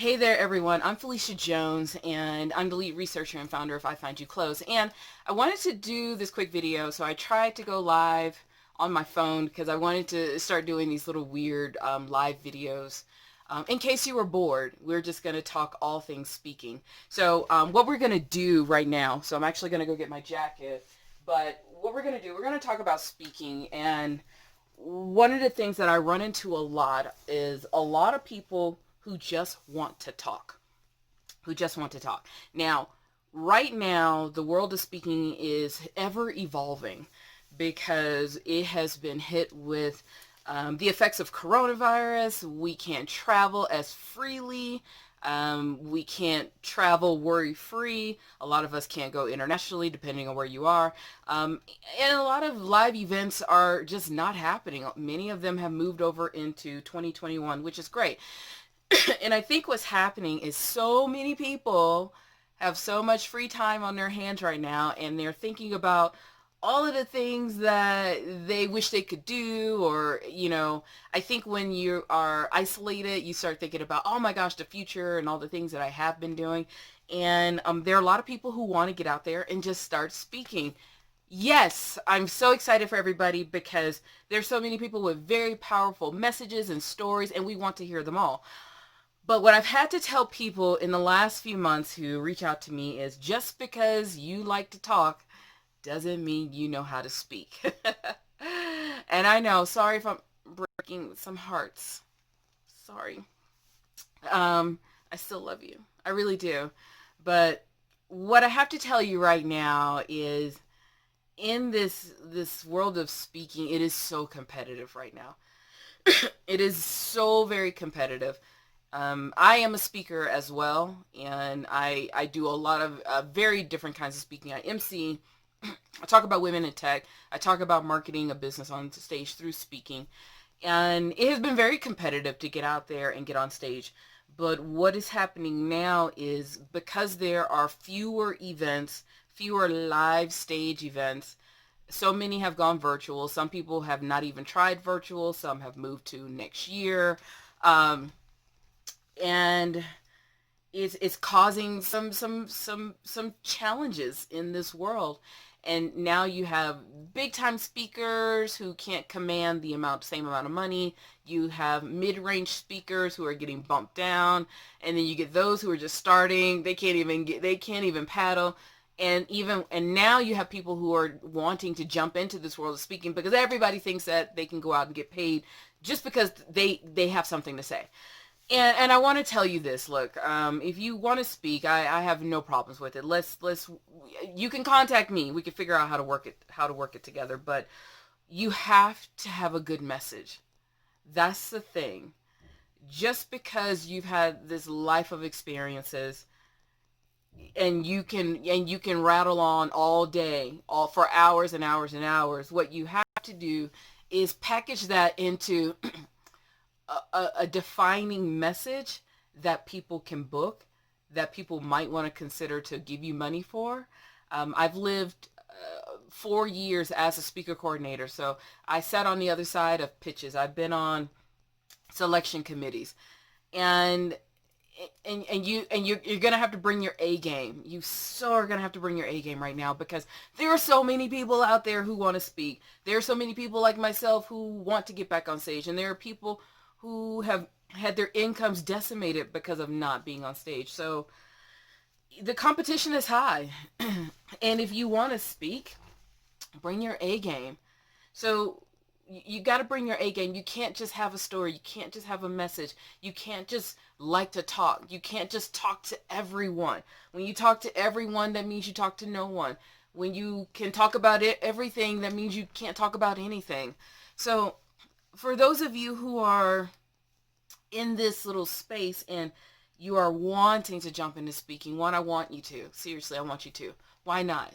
Hey there, everyone. I'm Phylecia Jones, and I'm the lead researcher and founder of iFind Clothes. And I wanted to do this quick video, so I tried to go live on my phone because I wanted to start doing these little weird live videos. In case you were bored, we're just going to talk all things speaking. So what we're going to do right now, so I'm actually going to go get my jacket, but what we're going to do, we're going to talk about speaking. And one of the things that I run into a lot is a lot of people who just want to talk, who just want to talk. Now, right now, the world of speaking is ever evolving because it has been hit with the effects of coronavirus. We can't travel as freely. We can't travel worry-free. A lot of us can't go internationally, depending on where you are. And a lot of live events are just not happening. Many of them have moved over into 2021, which is great. And I think what's happening is so many people have so much free time on their hands right now, and they're thinking about all of the things that they wish they could do. Or, I think when you are isolated, you start thinking about, oh my gosh, the future and all the things that I have been doing. And there are a lot of people who want to get out there and just start speaking. Yes, I'm so excited for everybody because there's so many people with very powerful messages and stories, and we want to hear them all. But what I've had to tell people in the last few months who reach out to me is just because you like to talk doesn't mean you know how to speak. And I know, sorry if I'm breaking some hearts. Sorry. I still love you. I really do. But what I have to tell you right now is in this world of speaking, it is so competitive right now. It is so very competitive. I am a speaker as well, and I do a lot of very different kinds of speaking. I MC, I talk about women in tech, I talk about marketing a business on stage through speaking, and it has been very competitive to get out there and get on stage. But what is happening now is because there are fewer events, fewer live stage events, so many have gone virtual. Some people have not even tried virtual. Some have moved to next year. And it's causing some challenges in this world. And now you have big time speakers who can't command the same amount of money. You have mid-range speakers who are getting bumped down, and then you get those who are just starting. They can't even paddle. And now you have people who are wanting to jump into this world of speaking because everybody thinks that they can go out and get paid just because they have something to say. And I want to tell you this. Look, if you want to speak, I have no problems with it. You can contact me. We can figure out how to work it together. But you have to have a good message. That's the thing. Just because you've had this life of experiences, and you can rattle on all day, all for hours and hours and hours, what you have to do is package that into a defining message that people can book, that people might want to consider to give you money for. I've lived 4 years as a speaker coordinator, so I sat on the other side of pitches. I've been on selection committees, and you're gonna have to bring your A game. You so are gonna have to bring your A game right now because there are so many people out there who want to speak. There are so many people like myself who want to get back on stage, and there are people who have had their incomes decimated because of not being on stage. So the competition is high. And if you want to speak, bring your A game. So you got to bring your A game. You can't just have a story. You can't just have a message. You can't just like to talk. You can't just talk to everyone. When you talk to everyone, that means you talk to no one. When you can talk about everything, that means you can't talk about anything. So for those of you who are in this little space and you are wanting to jump into speaking, I want you to. Seriously, I want you to. Why not?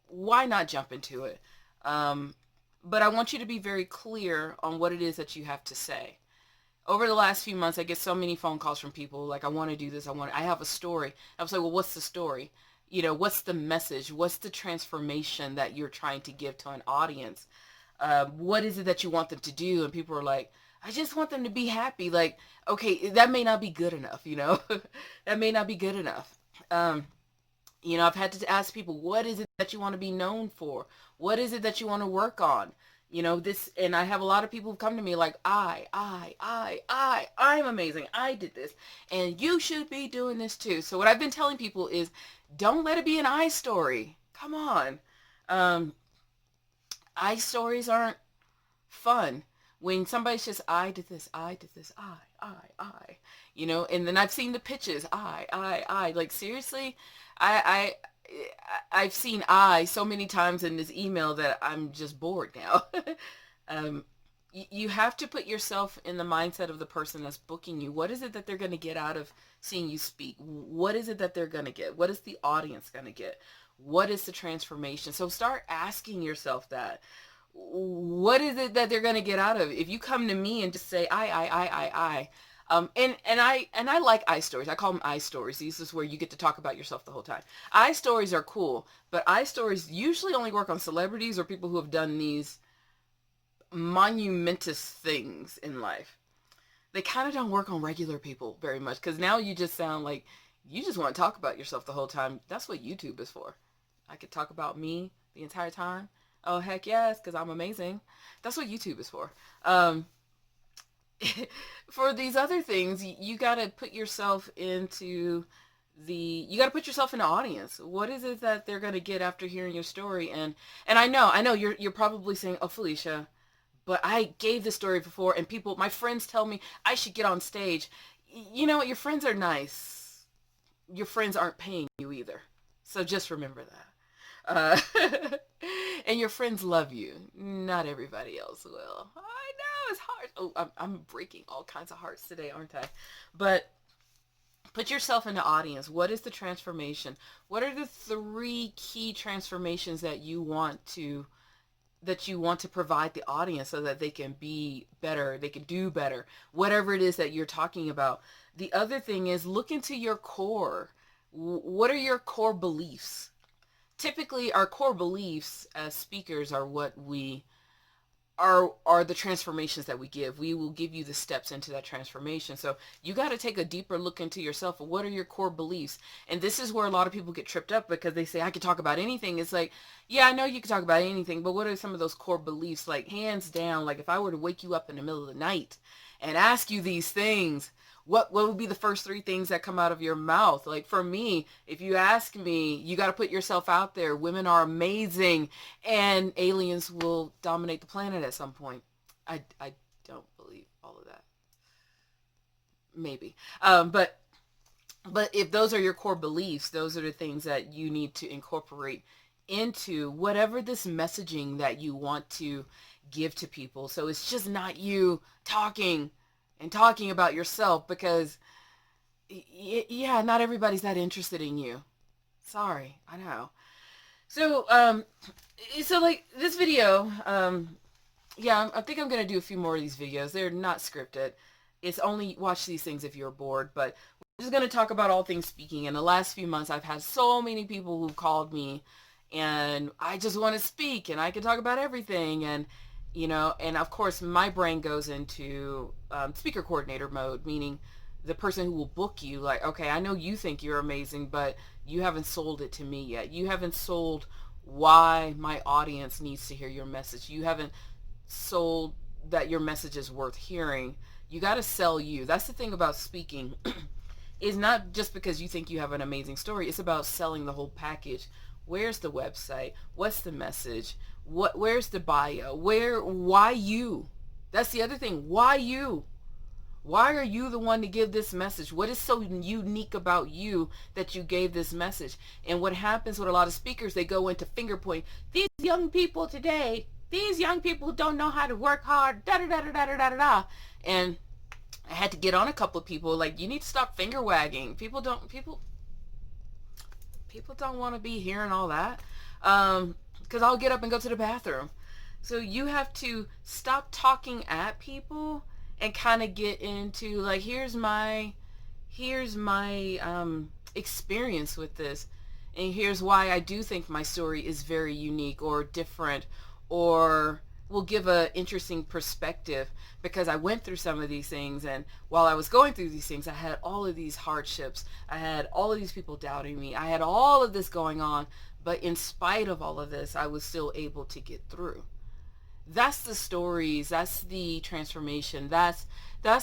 Why not jump into it? But I want you to be very clear on what it is that you have to say. Over the last few months, I get so many phone calls from people like, I want to do this. I have a story. I was like, well, what's the story? What's the message? What's the transformation that you're trying to give to an audience? What is it that you want them to do? And people are like, I just want them to be happy. Like, okay, that may not be good enough, you know? That may not be good enough. Um, you know, I've had to ask people, what is it that you want to be known for? What is it that you want to work on? You know, this, and I have a lot of people who come to me like, I'm amazing. I did this. And you should be doing this too. So what I've been telling people is, don't let it be an I story. Come on. Um, I stories aren't fun. When somebody's just, I did this, I did this, I, you know, and then I've seen the pitches, like seriously, I, I've seen I so many times in this email that I'm just bored now. um, you have to put yourself in the mindset of the person that's booking you. What is it that they're going to get out of seeing you speak? What is it that they're going to get? What is the audience going to get? What is the transformation? So start asking yourself that. What is it that they're going to get out of it? If you come to me and just say and I like I stories. I call them I stories. This is where you get to talk about yourself the whole time. I stories are cool, but I stories usually only work on celebrities or people who have done these monumentous things in life. They kind of don't work on regular people very much, because now you just sound like you just want to talk about yourself the whole time. That's what YouTube is for. I could talk about me the entire time. Oh, heck yes, because I'm amazing. That's what YouTube is for. For these other things, you got to put yourself into you got to put yourself in the audience. What is it that they're going to get after hearing your story? And I know you're probably saying, oh, Phylecia, but I gave this story before, and my friends tell me I should get on stage. You know what? Your friends are nice. Your friends aren't paying you either. So just remember that. And your friends love you. Not everybody else will. I know, it's hard. Oh, I'm breaking all kinds of hearts today, aren't I? But put yourself in the audience. What is the transformation? What are the 3 key transformations that you want to provide the audience so that they can be better, they can do better, whatever it is that you're talking about. The other thing is, look into your core. What are your core beliefs? Typically, our core beliefs as speakers are what we are the transformations that we give. We will give you the steps into that transformation. So you got to take a deeper look into yourself. What are your core beliefs? And this is where a lot of people get tripped up, because they say, I can talk about anything. It's like, yeah, I know you can talk about anything, but what are some of those core beliefs? Like, hands down, like if I were to wake you up in the middle of the night and ask you these things, what would be the first 3 things that come out of your mouth? Like for me, if you ask me, you got to put yourself out there. Women are amazing, and aliens will dominate the planet at some point. I don't believe all of that. Maybe. But if those are your core beliefs, those are the things that you need to incorporate into whatever this messaging that you want to give to people. So it's just not you talking about yourself, because yeah, not everybody's that interested in you. Sorry, I know. So like this video, yeah, I think I'm gonna do a few more of these videos. They're not scripted. It's only watch these things if you're bored. But we're just gonna talk about all things speaking. In the last few months, I've had so many people who've called me, and I just want to speak, and I can talk about everything, and you know, and of course my brain goes into speaker coordinator mode, meaning the person who will book you, like, okay, I know you think you're amazing, but you haven't sold it to me yet. You haven't sold why my audience needs to hear your message. You haven't sold that your message is worth hearing. You got to sell you. That's the thing about speaking. It's not just because you think you have an amazing story. It's about selling the whole package. Where's the website? What's the message? Where's the bio? Why you? That's the other thing. Why you? Why are you the one to give this message? What is so unique about you that you gave this message? And what happens with a lot of speakers, they go into finger point. These young people today, these young people who don't know how to work hard, da da da da da da da da. And I had to get on a couple of people, like, you need to stop finger wagging. People don't want to be hearing all that. Because I'll get up and go to the bathroom. So you have to stop talking at people and kind of get into, like, here's my experience with this, and here's why I do think my story is very unique or different, or will give a interesting perspective, because I went through some of these things, and while I was going through these things, I had all of these hardships. I had all of these people doubting me. I had all of this going on, but in spite of all of this, I was still able to get through. That's the stories, that's the transformation. That's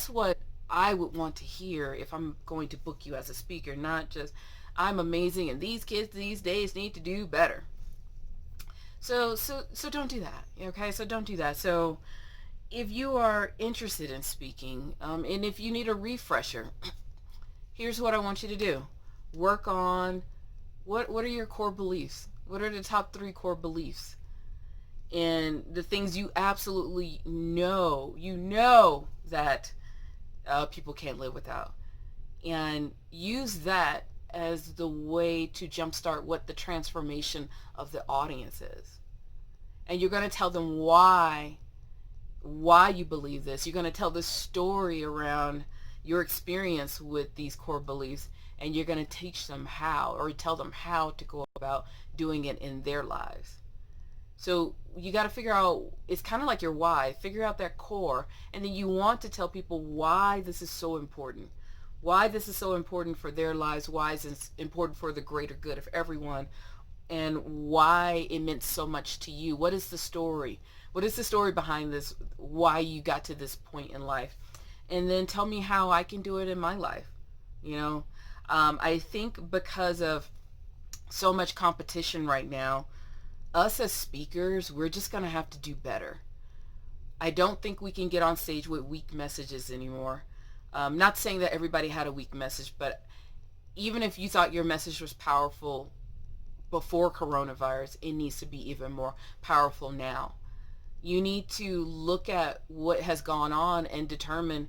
what I would want to hear if I'm going to book you as a speaker, not just I'm amazing and these kids these days need to do better. So don't do that. Okay? So don't do that. So if you are interested in speaking, and if you need a refresher, here's what I want you to do. Work on what are your core beliefs? What are the top 3 core beliefs? And the things you absolutely know that people can't live without. And use that as the way to jumpstart what the transformation of the audience is. And you're going to tell them why you believe this. You're going to tell the story around your experience with these core beliefs, and you're going to teach them how, or tell them how to go about doing it in their lives. So you got to figure out, it's kind of like your why. Figure out that core, and then you want to tell people why this is so important. Why this is so important for their lives, why it's important for the greater good of everyone, and why it meant so much to you. What is the story? What is the story behind this? Why you got to this point in life? And then tell me how I can do it in my life. I think because of so much competition right now, us as speakers, we're just going to have to do better. I don't think we can get on stage with weak messages anymore. Not saying that everybody had a weak message, but even if you thought your message was powerful before coronavirus, it needs to be even more powerful now. You need to look at what has gone on and determine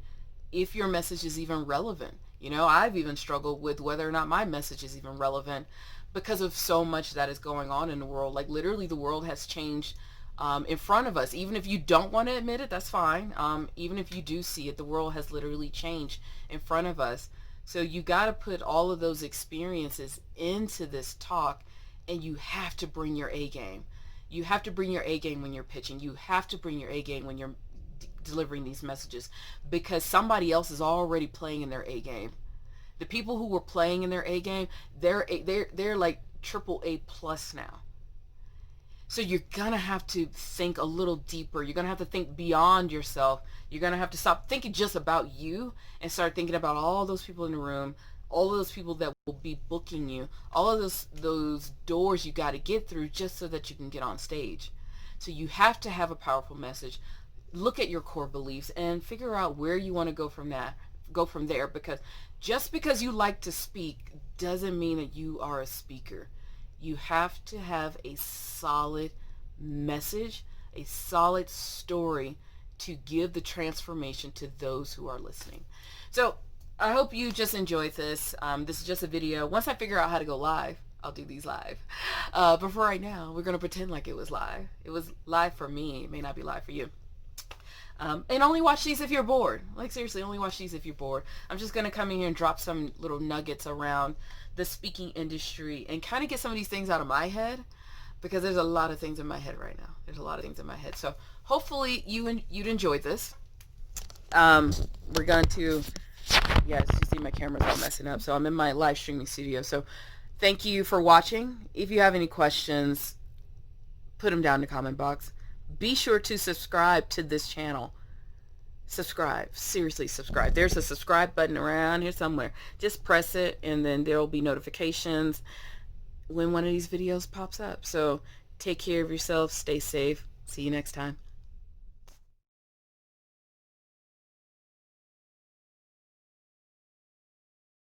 if your message is even relevant. I've even struggled with whether or not my message is even relevant because of so much that is going on in the world. Like, literally the world has changed in front of us. Even if you don't want to admit it, that's fine. Even if you do see it, the world has literally changed in front of us. So you got to put all of those experiences into this talk, and you have to bring your A game. You have to bring your A game when you're pitching. You have to bring your A game when you're delivering these messages, because somebody else is already playing in their A game. The people who were playing in their A game, they're like triple A plus now. So you're going to have to think a little deeper. You're going to have to think beyond yourself. You're going to have to stop thinking just about you and start thinking about all those people in the room, all of those people that will be booking you, all of those doors you got to get through just so that you can get on stage. So you have to have a powerful message. Look at your core beliefs and figure out where you want to go from there, because just because you like to speak doesn't mean that you are a speaker. You have to have a solid message, a solid story to give the transformation to those who are listening. So I hope you just enjoyed this. This is just a video. Once I figure out how to go live, I'll do these live. But for right now, we're going to pretend like it was live. It was live for me. It may not be live for you. And only watch these if you're bored. Like, seriously, only watch these if you're bored. I'm just going to come in here and drop some little nuggets around the speaking industry and kind of get some of these things out of my head, because there's a lot of things in my head right now. There's a lot of things in my head. So hopefully you'd enjoyed this. We're going to, yes, you see my camera's all messing up. So I'm in my live streaming studio. So thank you for watching. If you have any questions, put them down in the comment box. Be sure to subscribe to this channel. Subscribe. Seriously, subscribe. There's a subscribe button around here somewhere. Just press it, and then there will be notifications when one of these videos pops up. So take care of yourself. Stay safe. See you next time.